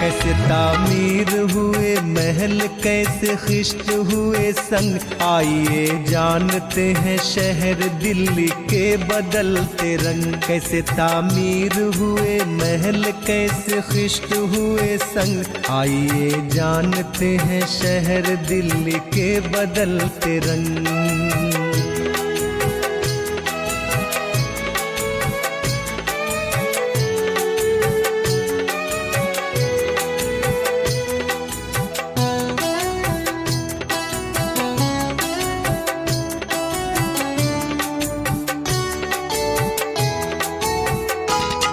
कैसे तामीर हुए महल, कैसे खिश्त हुए संग, आइए जानते हैं शहर दिल्ली के बदलते रंग। कैसे तामीर हुए महल, कैसे खिश्त हुए संग, आइए जानते हैं शहर दिल्ली के बदलते रंग।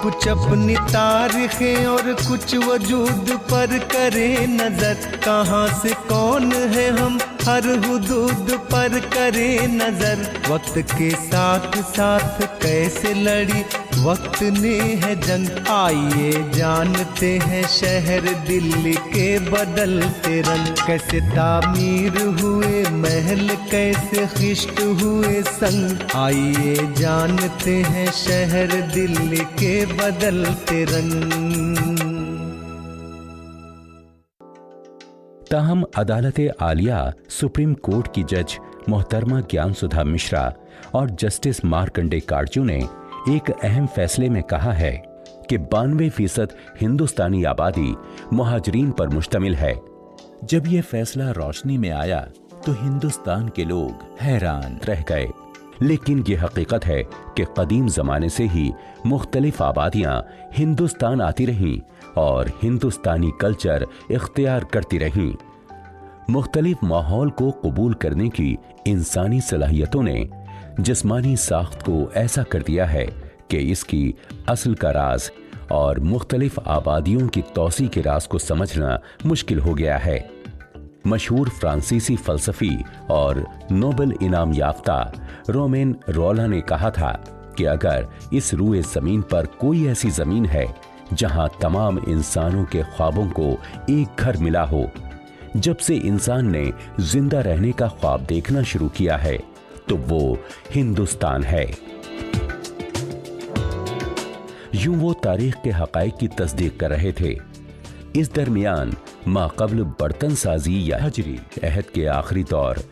कुछ अपनी तारीखें और कुछ वजूद पर करे नजर, कहाँ से कौन है हम हर हुदूद पर करे नजर। वक्त के साथ साथ कैसे लड़ी वक्त ने है जंग, आइए जानते हैं शहर दिल्ली के बदलते रंग। कैसे तामीर हुए महल, कैसे खिश्त हुए संग, आइए जानते हैं शहर दिल्ली के बदलते रंग। ताहम अदालत आलिया सुप्रीम कोर्ट की जज मोहतरमा ज्ञान सुधा मिश्रा और जस्टिस मार्कंडे काटजू ने एक अहम फैसले में कहा है कि 92% हिंदुस्तानी आबादी मुहाजिरीन पर मुश्तमिल है। जब यह फैसला रोशनी में आया तो हिंदुस्तान के लोग हैरान रह गए, लेकिन ये हकीकत है कि कदीम जमाने से ही मुख्तलिफ आबादियां हिंदुस्तान आती रहीं और हिंदुस्तानी कल्चर इख्तियार करती रहीं। मुख्तलिफ माहौल को कबूल करने की इंसानी सलाहियतों ने जिस्मानी साख्त को ऐसा कर दिया है कि इसकी असल का राज और मुख्तलिफ आबादियों की तौसी के राज को समझना मुश्किल हो गया है। मशहूर फ्रांसीसी फलसफी और नोबेल इनाम याफ्ता रोमेन रोला ने कहा था कि अगर इस रूए जमीन पर कोई ऐसी जमीन है जहां तमाम इंसानों के ख्वाबों को एक घर मिला हो, जब से इंसान ने जिंदा रहने का ख्वाब देखना शुरू किया है, तो वो हिंदुस्तान है। यूं वो तारीख के हकाइक की तस्दीक कर रहे थे। इस दरमियान माक़ब्ल बर्तन साजी या हजरी अहद के आखिरी दौर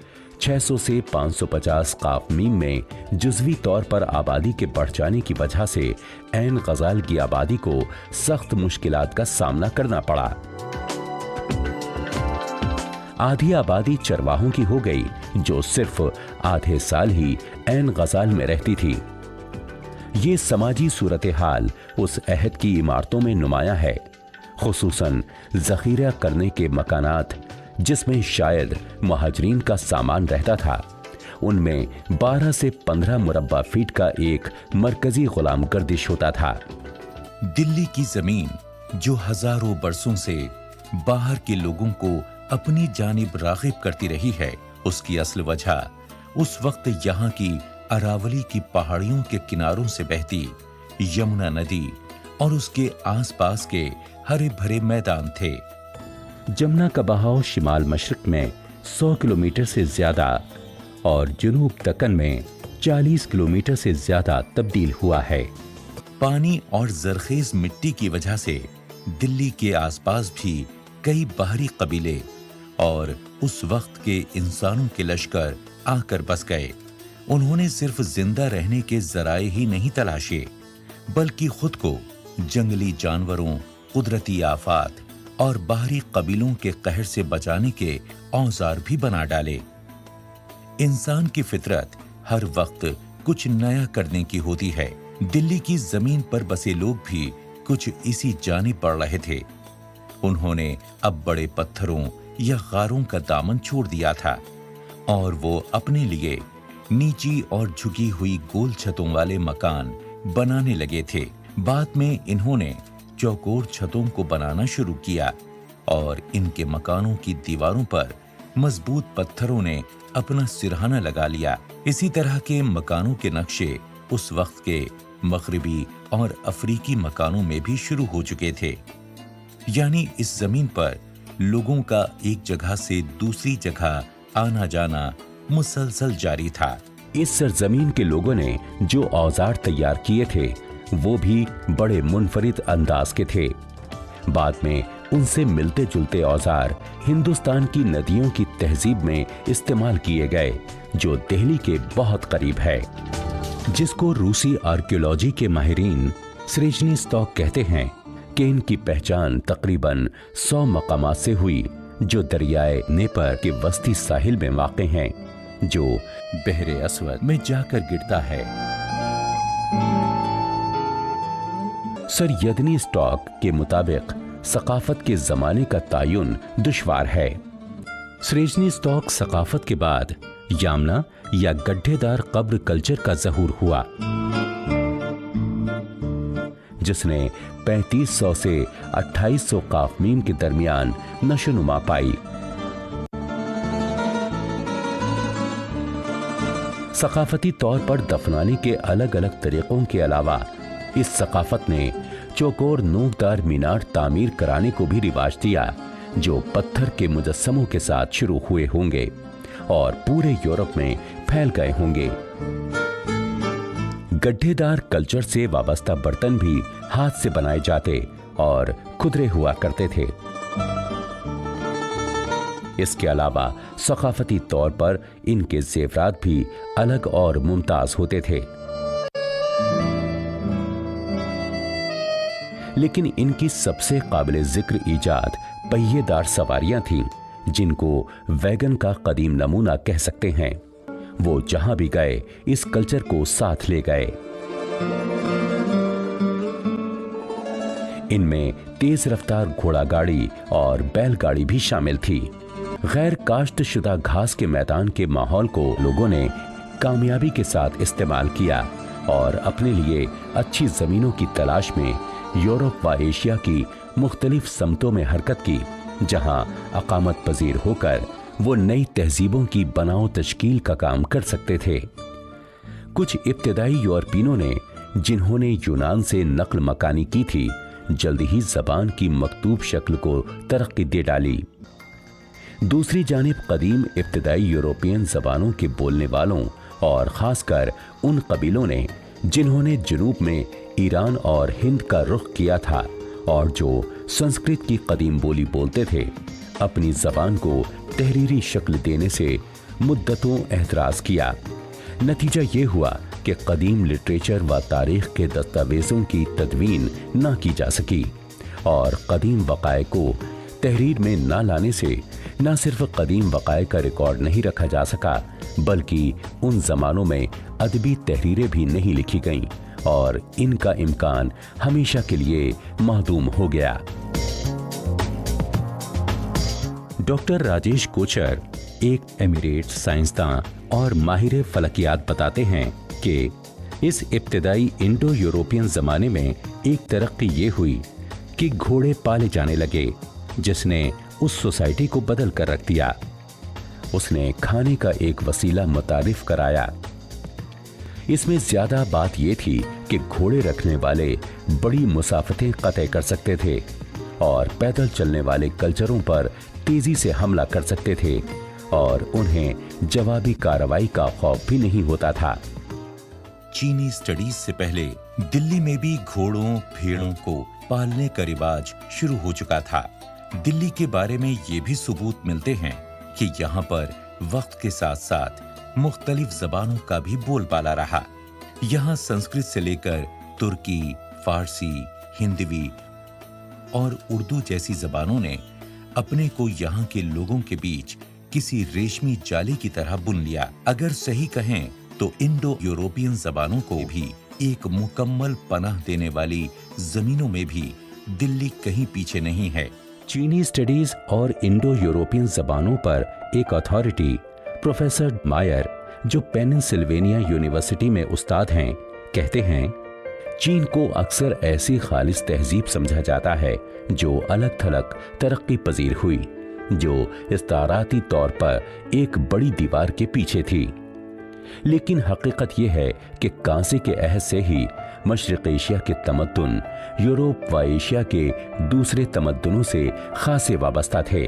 600 से 550 काफ मीम में जुज़वी तौर पर आबादी के बढ़ जाने की वजह से ऐन गज़ाल की आबादी को सख्त मुश्किलात का सामना करना पड़ा। आधी आबादी चरवाहों की हो गई जो सिर्फ आधे साल ही ऐन गज़ाल में रहती थी। ये समाजी सूरत हाल उस अहद की इमारतों में नुमाया है, खुसूसन ज़ख़ीरा करने के मकानात जिसमें शायद मुहाजिरीन का सामान रहता था। उनमें 12 से 15 मुरब्बा फीट का एक मरकजी गुलाम गर्दिश होता था। दिल्ली की जमीन जो हजारों बरसों से बाहर के लोगों को अपनी जानिब राग़िब करती रही है, उसकी असल वजह उस वक्त यहाँ की अरावली की पहाड़ियों के किनारों से बहती यमुना नदी और उसके आसपास के हरे भरे मैदान थे। जमुना का बहाव शिमाल मशरक में 100 किलोमीटर से ज्यादा और जुनूब दक्कन में 40 किलोमीटर से ज्यादा तब्दील हुआ है। पानी और जरखेज मिट्टी की वजह से दिल्ली के आसपास भी कई बाहरी कबीले और उस वक्त के इंसानों के लश्कर आकर बस गए। उन्होंने सिर्फ जिंदा रहने के जराए ही नहीं तलाशे, बल्कि खुद को जंगली जानवरों, कुदरती आफात और बाहरी कबीलों के कहर से बचाने के औजार भी बना डाले। इंसान की फितरत हर वक्त कुछ नया करने की होती है। दिल्ली की जमीन पर बसे लोग भी कुछ इसी जानिब बढ़ रहे थे। उन्होंने अब बड़े पत्थरों या गारों का दामन छोड़ दिया था और वो अपने लिए नीची और झुकी हुई गोल छतों वाले मकान बनाने लगे थे। बाद में इन्होंने चौकोर छतों को बनाना शुरू किया और इनके मकानों की दीवारों पर मजबूत पत्थरों ने अपना सिरहाना लगा लिया। इसी तरह के मकानों के नक्शे उस वक्त के मगरिबी और अफ्रीकी मकानों में भी शुरू हो चुके थे। यानी इस जमीन पर लोगों का एक जगह से दूसरी जगह आना जाना मुसलसल जारी था। इस सरजमीन के लोगों ने जो औजार तैयार किए थे वो भी बड़े मुनफरिद अंदाज के थे। बाद में उनसे मिलते जुलते औजार हिंदुस्तान की नदियों की तहजीब में इस्तेमाल किए गए, जो दिल्ली के बहुत करीब है, जिसको रूसी आर्कियोलॉजी के माहिरीन स्रेजनी स्टॉक कहते हैं कि इनकी पहचान तकरीबन 100 मकामात से हुई, जो दरियाए नेपर के वस्ती साहिल में वाक़े हैं, जो बहरे अस्वद में जाकर गिरता है। सर स्टॉक के मुताबिक सकाफत के जमाने का तायुन दुश्वार है। स्रेजनी स्टॉक सकाफत के बाद यामना या गड्ढेदार कब्र कल्चर का ज़हूर हुआ, जिसने 3500 से 2800 काफमीम के दरमियान नशोनुमा पाई। सकाफती तौर पर दफनाने के अलग अलग तरीकों के अलावा इस सकाफत ने चौकोर नोकदार मीनार तामीर कराने को भी रिवाज दिया, जो पत्थर के मुजस्समों के साथ शुरू हुए होंगे और पूरे यूरोप में फैल गए होंगे। गड्ढेदार कल्चर से वाबस्ता बर्तन भी हाथ से बनाए जाते और खुदरे हुआ करते थे। इसके अलावा सकाफती तौर पर इनके जेवरात भी अलग और मुमताज होते थे, लेकिन इनकी सबसे काबिल जिक्र ईजाद पहिएदार सवारियां थीं, जिनको वैगन का कदीम नमूना कह सकते हैं। वो जहां भी गए इस कल्चर को साथ ले गए। इनमें तेज रफ्तार घोड़ा गाड़ी और बैलगाड़ी भी शामिल थी। गैर काश्तशुदा घास के मैदान के माहौल को लोगों ने कामयाबी के साथ इस्तेमाल किया और अपने लिए अच्छी जमीनों की तलाश में यूरोप व एशिया की मुख्तलिफ समतों में हरकत की, जहां अकामत पजीर होकर वो नई तहजीबों की बनाओ तश्कील का काम कर सकते थे। कुछ इब्तदाई यूरोपियनों ने, जिन्होंने यूनान से नक्ल मकानी की थी, जल्दी ही जबान की मकतूब शक्ल को तरक्की दे डाली। दूसरी जानिब कदीम इब्तदाई यूरोपियन जबानों के बोलने वालों और खासकर उन कबीलों ने, जिन्होंने जुनूब में ईरान और हिंद का रुख किया था और जो संस्कृत की कदीम बोली बोलते थे, अपनी जबान को तहरीरी शक्ल देने से मुद्दतों एतराज किया। नतीजा ये हुआ कि कदीम लिटरेचर व तारीख के दस्तावेजों की तदवीन ना की जा सकी और कदीम वक़ाए को तहरीर में ना लाने से न सिर्फ कदीम वक़ाए का रिकॉर्ड नहीं रखा जा सका, बल्कि उन जमानों में अदबी तहरीरें भी नहीं लिखी गईं और इनका इम्कान हमेशा के लिए महदूम हो गया। डॉक्टर राजेश कोचर, एक एमिरेट साइंसदान और माहिर फलकियात, बताते हैं कि इस इब्तदाई इंडो यूरोपियन जमाने में एक तरक्की ये हुई कि घोड़े पाले जाने लगे, जिसने उस सोसाइटी को बदल कर रख दिया। उसने खाने का एक वसीला मुतारिफ कराया। इसमें ज्यादा बात यह थी कि घोड़े रखने वाले बड़ी मुसाफतें कतई कर सकते थे और पैदल चलने वाले कल्चरों पर तेजी से हमला कर सकते थे और उन्हें जवाबी कार्रवाई का खौफ भी नहीं होता था। चीनी स्टडीज से पहले दिल्ली में भी घोड़ों भेड़ों को पालने का रिवाज शुरू हो चुका था। दिल्ली के बारे में ये भी सबूत मिलते हैं कि यहाँ पर वक्त के साथ साथ मुख्तलिफ जबानों का भी बोलबाला रहा। यहाँ संस्कृत से लेकर तुर्की, फारसी, हिंदवी और उर्दू जैसी जबानों ने अपने को यहाँ के लोगों के बीच किसी रेशमी जाले की तरह बुन लिया। अगर सही कहें तो इंडो यूरोपियन जबानों को भी एक मुकम्मल पनाह देने वाली जमीनों में भी दिल्ली कहीं पीछे नहीं है। चीनी स्टडीज और इंडो यूरोपियन जबानों पर एक अथॉरिटी प्रोफेसर मायर, जो पेनिनसिल्वेनिया यूनिवर्सिटी में उस्ताद हैं, कहते हैं, चीन को अक्सर ऐसी खालिस तहजीब समझा जाता है जो अलग थलग तरक्की पजीर हुई, जो इस्ताराती तौर पर एक बड़ी दीवार के पीछे थी। लेकिन हकीकत यह है कि कांसे के अहद से ही मशरिक एशिया के तमद्दुन यूरोप व एशिया के दूसरे तमद्दुनों से खासे वाबस्ता थे।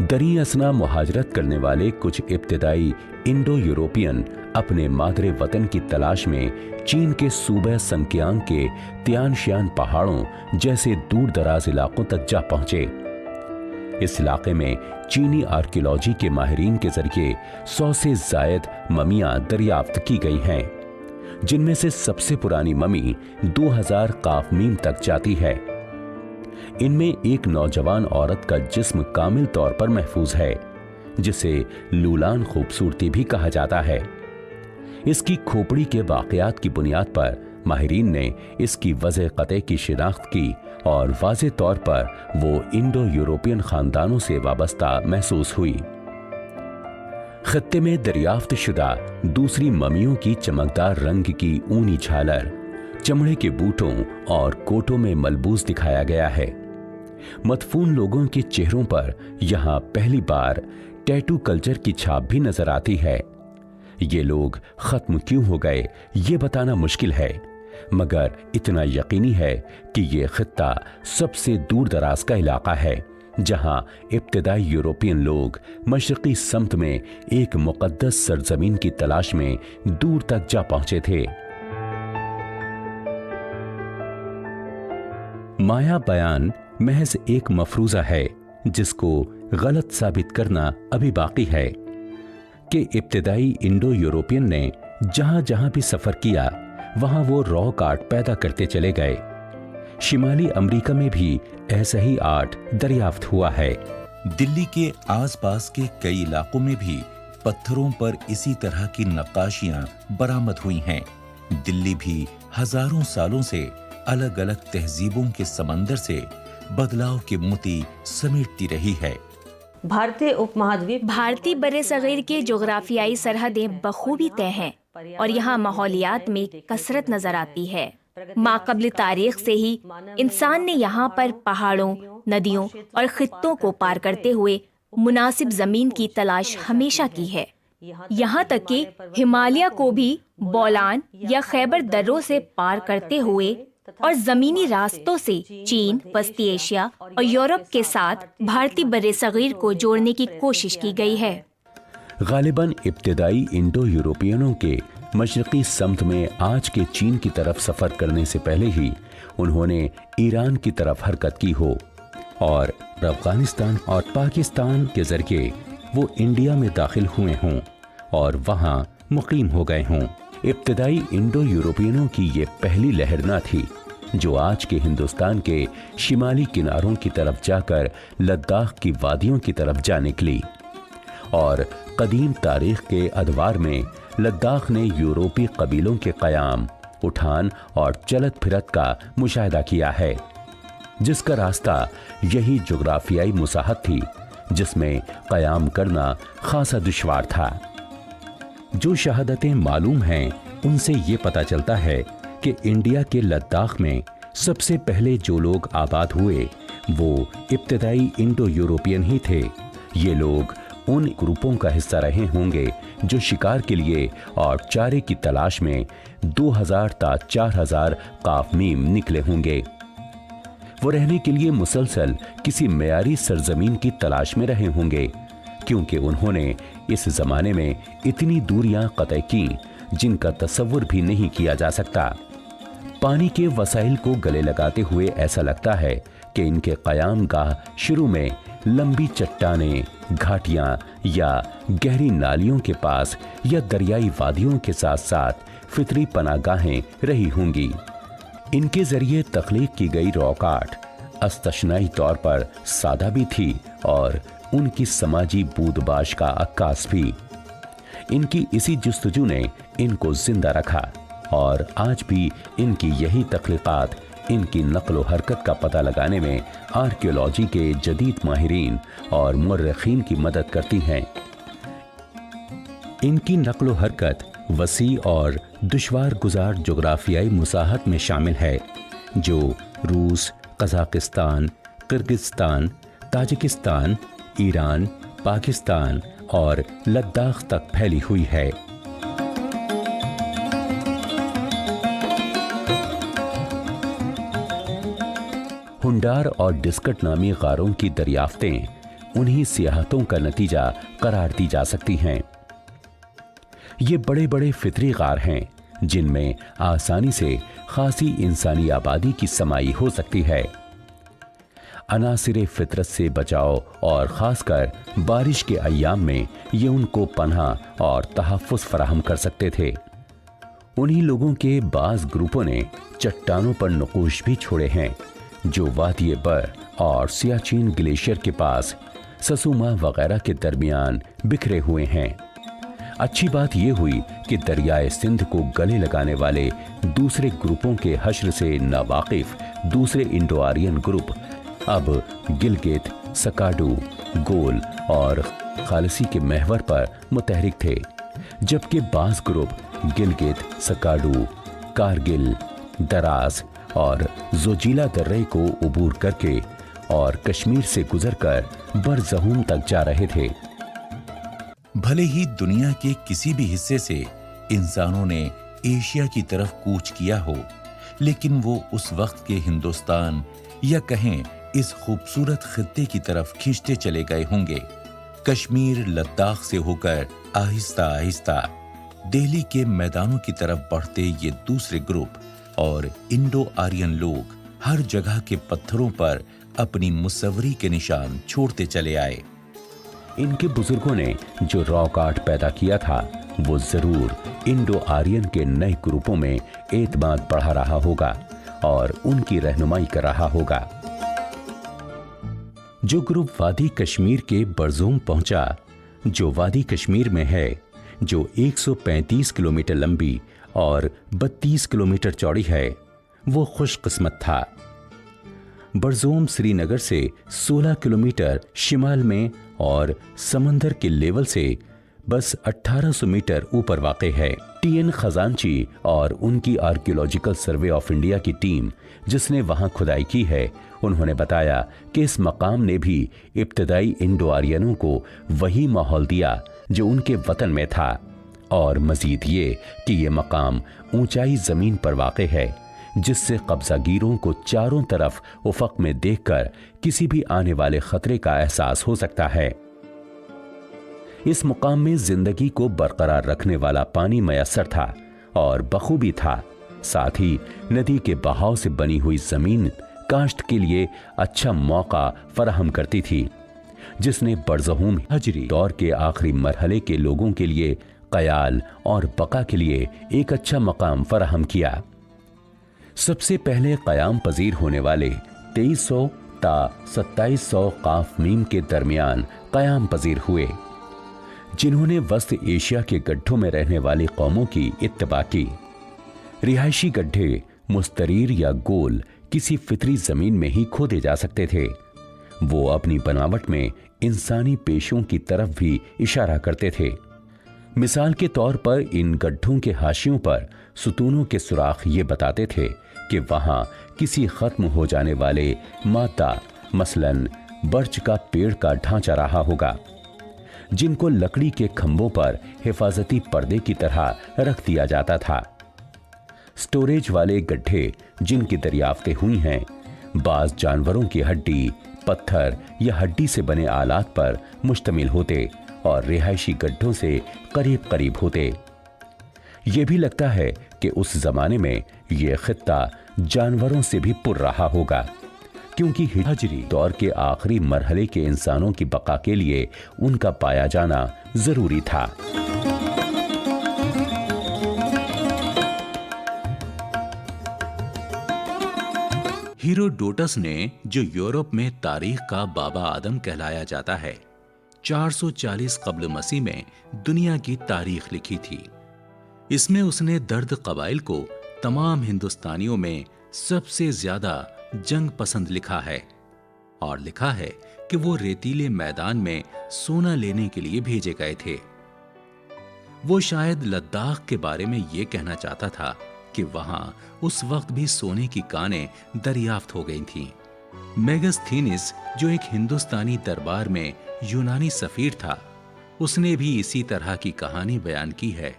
दरी असना मुहाजरत करने वाले कुछ इब्तदाई इंडो यूरोपियन अपने मादरे वतन की तलाश में चीन के सूबे संकियांग के तियानशियान पहाड़ों जैसे दूर दराज इलाकों तक जा पहुंचे। इस इलाके में चीनी आर्कियोलॉजी के माहिरीन के जरिए 100 से जायद ममियां दरियाफ्त की गई हैं, जिनमें से सबसे पुरानी ममी 2000 काफ मीम तक जाती है। इनमें एक नौजवान औरत का जिस्म कामिल तौर पर महफूज है, जिसे लूलान खूबसूरती भी कहा जाता है। इसकी खोपड़ी के वाकयात की बुनियाद पर माहिरीन ने इसकी वजह कते की शिनाख्त की और वाज़े तौर पर वो इंडो यूरोपियन खानदानों से वाबस्ता महसूस हुई। खत्ते में दरियाफ्त शुदा दूसरी ममियों की चमकदार रंग की ऊनी झालर, चमड़े के बूटों और कोटों में मलबूस दिखाया गया है। मदफून लोगों के चेहरों पर यहां पहली बार टैटू कल्चर की छाप भी नजर आती है। ये लोग खत्म क्यों हो गए ये बताना मुश्किल है, मगर इतना यकीनी है कि ये खित्ता सबसे दूर दराज का इलाका है जहां इब्तदाई यूरोपियन लोग मशरकी समत में एक मुकद्दस सरजमीन की तलाश में दूर तक जा पहुंचे थे। माया बयान महज एक मफरूजा है जिसको गलत साबित करना अभी बाकी है कि इब्तदाई इंडो यूरोपियन ने जहां जहां भी सफर किया वहां वो रॉक आर्ट पैदा करते चले गए। शिमाली अमेरिका में भी ऐसा ही आर्ट दरियाफ्त हुआ है। दिल्ली के आसपास के कई इलाकों में भी पत्थरों पर इसी तरह की नक्काशियां बरामद हुई हैं। दिल्ली भी हजारों सालों से अलग अलग तहजीबों के समंदर से बदलाव के मोती समेटती रही है। भारतीय उपमहाद्वीप भारतीय बरे-सगीर के जोग्राफियाई सरहदें बखूबी तय हैं और यहाँ माहौलियात में कसरत नजर आती है। माक़बल तारीख से ही इंसान ने यहाँ पर पहाड़ों, नदियों और खित्तों को पार करते हुए मुनासिब जमीन की तलाश हमेशा की है। यहाँ तक कि हिमालय को भी बोलान या खैबर दर्रों से पार करते हुए और जमीनी रास्तों से चीन, वस्ती एशिया और यूरोप के साथ भारतीय बरे-सगीर को जोड़ने की कोशिश की गई है। गालिबन इब्तदाई इंडो यूरोपियनों के मशरकी समत में आज के चीन की तरफ सफर करने से पहले ही उन्होंने ईरान की तरफ हरकत की हो और अफगानिस्तान और पाकिस्तान के जरिए वो इंडिया में दाखिल हुए हों और वहां मुकीम हो गए हों। इब्तदाई इंडो यूरोपियनों की ये पहली लहर न थी जो आज के हिंदुस्तान के शिमाली किनारों की तरफ जाकर लद्दाख की वादियों की तरफ जा निकली और कदीम तारीख के अदवार में लद्दाख ने यूरोपीय कबीलों के क़याम, उठान और चलत फिरत का मुशाहिदा किया है, जिसका रास्ता यही जोग्राफियाई मुसाहत थी जिसमें क़याम करना खासा दुश्वार था। जो शहादतें मालूम हैं उनसे ये पता चलता है कि इंडिया के लद्दाख में सबसे पहले जो लोग आबाद हुए वो इब्तदाई इंडो यूरोपियन ही थे। ये लोग उन ग्रुपों का हिस्सा रहे होंगे जो शिकार के लिए और चारे की तलाश में 2000 ता 4000 काफ मीम निकले होंगे। वो रहने के लिए मुसलसल किसी मयारी सरजमीन की तलाश में रहे होंगे, क्योंकि उन्होंने इस जमाने में इतनी दूरियां कतई की जिनका तसव्वुर भी नहीं किया जा सकता। पानी के वसाइल को गले लगाते हुए ऐसा लगता है कि इनके क़याम गाह शुरू में लंबी चट्टानें, घाटियां या गहरी नालियों के पास या दरियाई वादियों के साथ साथ फितरी पनागाहें रही होंगी। इनके जरिए तख्लीक की गई रॉक आर्ट अस्तशनाई तौर पर सादा भी थी और उनकी समाजी बूदबाश का अक्कास भी। इनकी इसी जुस्तजू ने इनको जिंदा रखा और आज भी इनकी यही तख्लीकात इनकी नक्लो हरकत का पता लगाने में आर्कियोलॉजी के जदीद माहिरीन और मुर्रखीन की मदद करती हैं। इनकी नक्लो हरकत वसी और दुश्वार गुजार जोग्राफियाई मुसाहत में शामिल है जो रूस, Kazakhstan, Kyrgyzstan, Tajikistan, Iran, Pakistan और लद्दाख तक फैली हुई है। हुंडार और डिस्कट नामी गारों की दरियाफ्तें उन्हीं सियाहतों का नतीजा करार दी जा सकती हैं। ये बड़े बड़े फितरी गार हैं जिनमें आसानी से खासी इंसानी आबादी की समाई हो सकती है। अनासिरे फितरत से बचाव और खासकर बारिश के अय्याम में ये उनको पनाह और तहफ़्फ़ुज़ फराहम कर सकते थे। उन्हीं लोगों के बाज़ ग्रुपों ने चट्टानों पर नक़ूश भी छोड़े हैं जो वादी बर और सियाचिन ग्लेशियर के पास ससुमा वगैरह के दरमियान बिखरे हुए हैं। अच्छी बात यह हुई कि दरियाए सिंध को गले लगाने वाले दूसरे ग्रुपों के हश्र से नावाकिफ दूसरे इंडो आर्यन ग्रुप अब गिलगित, सकाडू, गोल और खालसी के महवर पर मुतहरिक थे, जबकि बाज़ ग्रुप गिलगित, सकाडू, कारगिल, दराज और जोजिला दर्रे को उबूर करके और कश्मीर से गुजरकर बरज़हूम तक जा रहे थे। भले ही दुनिया के किसी भी हिस्से से इंसानों ने एशिया की तरफ कूच किया हो, लेकिन वो उस वक्त के हिंदुस्तान या कहें इस खूबसूरत खित्ते की तरफ खींचते चले गए होंगे। कश्मीर, लद्दाख से होकर आहिस्ता आहिस्ता दिल्ली के मैदानों की तरफ बढ़ते ये दूसरे ग्रुप और इंडो आर्यन लोग हर जगह के पत्थरों पर अपनी मुसव्वरी के निशान छोड़ते चले आए। इनके बुजुर्गों ने जो रॉक आर्ट पैदा किया था वो जरूर इंडो आर्यन के नए ग्रुपों में एतमाद बढ़ा रहा होगा और उनकी रहनुमाई कर रहा होगा। जो ग्रुप वादी कश्मीर के बरज़ूम पहुंचा, जो वादी कश्मीर में है, जो 135 किलोमीटर लंबी और 32 किलोमीटर चौड़ी है, वो खुशकिस्मत था। बरज़ूम श्रीनगर से 16 किलोमीटर शिमाल में और समंदर के लेवल से बस 1800 मीटर ऊपर वाक़े है। टीएन खजांची और उनकी आर्कियोलॉजिकल सर्वे ऑफ इंडिया की टीम जिसने वहां खुदाई की है, उन्होंने बताया कि इस मकाम ने भी इब्तदाई इंडो आर्यनों को वही माहौल दिया जो उनके वतन में था, और मजीद ये कि ये मकाम ऊंचाई ज़मीन पर वाक़े है जिससे कब्ज़ागीरों को चारों तरफ उफ़क़ में देखकर किसी भी आने वाले खतरे का एहसास हो सकता है। इस मुकाम में जिंदगी को बरकरार रखने वाला पानी मयस्सर था और बखूबी था। साथ ही नदी के बहाव से बनी हुई जमीन काश्त के लिए अच्छा मौका फराहम करती थी, जिसने बरज़हूम हजरी दौर के आखिरी मरहले के लोगों के लिए कयाल और बका के लिए एक अच्छा मकाम फराहम किया। सबसे पहले कयाम पजीर होने वाले 2300 ता 2700 काफ मीम के दरमियान कयाम पजीर हुए, जिन्होंने वस्त एशिया के गड्ढों में रहने वाली कौमों की इत्तबा की। रिहायशी गड्ढे मुस्तरीर या गोल किसी फितरी जमीन में ही खोदे जा सकते थे। वो अपनी बनावट में इंसानी पेशों की तरफ भी इशारा करते थे। मिसाल के तौर पर इन गड्ढों के हाशियों पर सुतूनों के सुराख ये बताते थे कि वहां किसी खत्म हो जाने वाले मादा मसलन बर्च का पेड़ का ढांचा रहा होगा, जिनको लकड़ी के खंभों पर हिफाजती पर्दे की तरह रख दिया जाता था। स्टोरेज वाले गड्ढे जिनकी दरियाफ्तें हुई हैं, बाज जानवरों की हड्डी, पत्थर या हड्डी से बने आलात पर मुश्तमिल होते और रिहायशी गड्ढों से करीब करीब होते। ये भी लगता है कि उस जमाने में ये खित्ता जानवरों से भी पुर रहा होगा, क्योंकि हजरी दौर के आखिरी मरहले के इंसानों की बका के लिए उनका पाया जाना जरूरी था। हीरोडोटस ने, जो यूरोप में तारीख का बाबा आदम कहलाया जाता है, 440 कब्ल मसीह में दुनिया की तारीख लिखी थी। इसमें उसने दर्द कबाइल को तमाम हिंदुस्तानियों में सबसे ज्यादा जंग पसंद लिखा है, और लिखा है कि वो रेतीले मैदान में सोना लेने के लिए भेजे गए थे। वो शायद लद्दाख के बारे में ये कहना चाहता था कि वहां उस वक्त भी सोने की कानें दरियाफ्त हो गई थीं। मेगस्थीनिस, जो एक हिंदुस्तानी दरबार में यूनानी सफीर था, उसने भी इसी तरह की कहानी बयान की है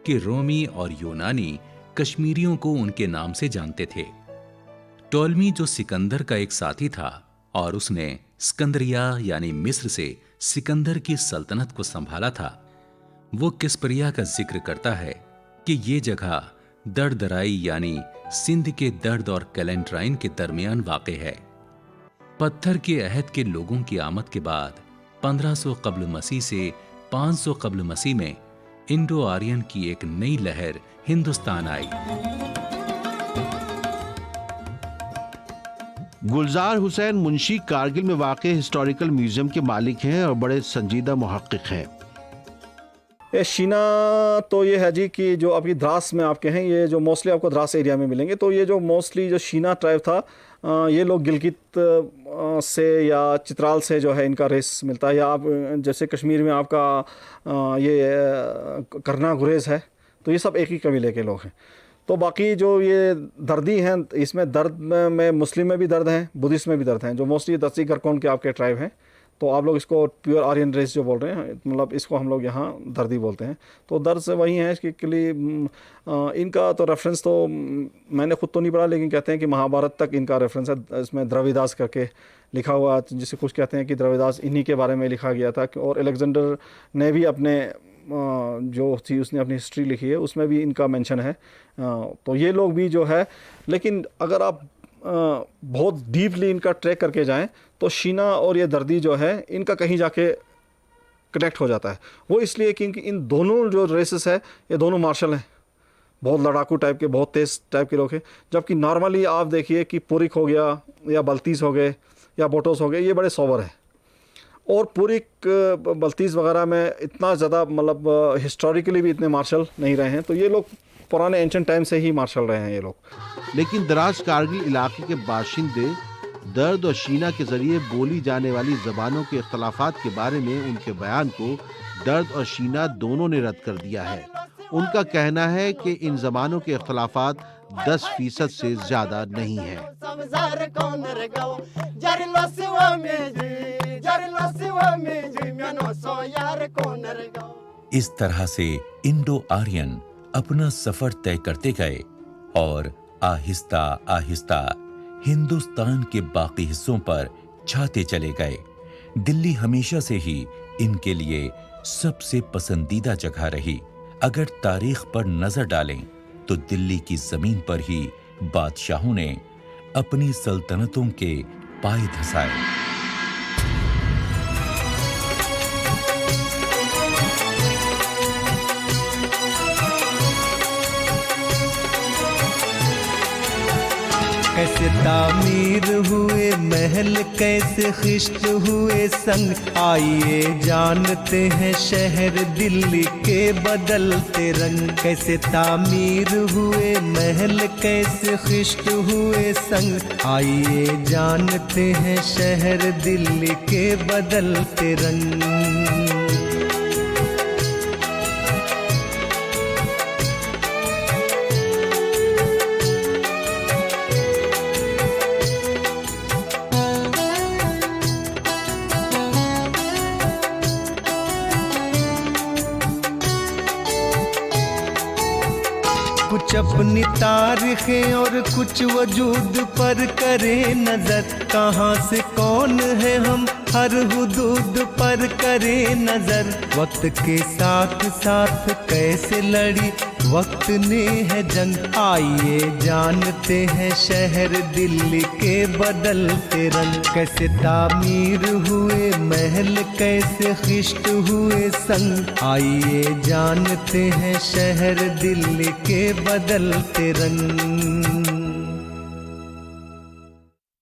कि रोमी और यूनानी कश्मीरियों को उनके नाम से जानते थे। टोलमी, जो सिकंदर का एक साथी था और उसने सिकंदरिया यानी मिस्र से सिकंदर की सल्तनत को संभाला था, वो किस्परिया का जिक्र करता है कि ये जगह दरदराई यानी सिंध के दर्द और कैलेंट्राइन के दरमियान वाक़ है। पत्थर के अहद के लोगों की आमद के बाद 1500 कब्ल मसीह से 500 कब्ल मसीह में इंडो आर्यन की एक नई लहर हिंदुस्तान आई। गुलजार हुसैन मुंशी कारगिल में वाक़े हिस्टोरिकल म्यूजियम के मालिक हैं और बड़े संजीदा मुहक्किक हैं। ये शीना तो ये है जी कि जो अभी द्रास में आपके हैं, ये जो मोस्टली आपको द्रास एरिया में मिलेंगे, तो ये जो मोस्टली जो शीना ट्राइब था, ये लोग गिलगित से या चित्राल से जो है इनका रेस मिलता है। या आप जैसे कश्मीर में आपका ये करना गुरेज है, तो ये सब एक ही कबीले के लोग हैं। तो बाकी जो ये दर्दी हैं, इसमें दर्द में मुस्लिम में भी दर्द हैं, बुद्धिस्ट में भी दर्द हैं, जो मोस्टली दस्ती गरकोन के आपके ट्राइब हैं। तो आप लोग इसको प्योर आर्यन रेस जो बोल रहे हैं, मतलब इसको हम लोग यहाँ दर्दी बोलते हैं। तो दर्द से वही है कि इनका तो रेफरेंस तो मैंने खुद तो नहीं पढ़ा, लेकिन कहते हैं कि महाभारत तक इनका रेफरेंस है। इसमें द्रविदास करके लिखा हुआ, जिसे कुछ कहते हैं कि द्रविदास इन्हीं के बारे में लिखा गया था। और अलेक्जेंडर ने भी अपने जो थी उसने अपनी हिस्ट्री लिखी है, उसमें भी इनका मेंशन है। तो ये लोग भी जो है, लेकिन अगर आप बहुत डीपली इनका ट्रैक करके जाएं तो शीना और ये दर्दी जो है इनका कहीं जाके कनेक्ट हो जाता है। वो इसलिए क्योंकि इन दोनों जो रेसेस है, ये दोनों मार्शल हैं, बहुत लड़ाकू टाइप के, बहुत तेज़ टाइप के लोग हैं। जबकि नॉर्मली आप देखिए कि पुरिक हो गया या बल्तीस हो गए या बोटोस हो गए, ये बड़े सोबर हैं। और पुरिक बल्तीस वगैरह में इतना ज़्यादा मतलब हिस्टोरिकली भी इतने मार्शल नहीं रहे हैं। तो ये लोग पुराने एंशिएंट टाइम से ही मार्शल रहे हैं ये लोग। लेकिन दराज कारगिल इलाके के बाशिंदे दर्द और शीना के जरिए बोली जाने वाली जबानों के इख्तलाफात के बारे में उनके बयान को दर्द और शीना दोनों ने रद्द कर दिया है। उनका कहना है कि इन जबानों के इख्तलाफात 10% से ज्यादा नहीं है। इस तरह से इंडो आर्यन अपना सफर तय करते गए और आहिस्ता आहिस्ता हिंदुस्तान के बाकी हिस्सों पर छाते चले गए। दिल्ली हमेशा से ही इनके लिए सबसे पसंदीदा जगह रही। अगर तारीख पर नजर डालें तो दिल्ली की जमीन पर ही बादशाहों ने अपनी सल्तनतों के पाए धसाए। कैसे तामीर हुए महल, कैसे खिश्त हुए संग, आइए जानते हैं शहर दिल्ली के बदलते रंग। कैसे तामीर हुए महल, कैसे खिश्त हुए संग, आइए जानते हैं शहर दिल्ली के बदलते रंग। कुछ अपनी तारीखें और कुछ वजूद पर करे नजर, कहाँ से कौन है हम हर हुदूद पर करे नजर। वक्त के साथ साथ कैसे लड़ी वक्त ने है जंग, आइए जानते हैं शहर दिल्ली के बदलते रंग। कैसे तामीर हुए महल, कैसे खिश्त हुए संग, आइए जानते हैं शहर दिल्ली के बदलते रंग।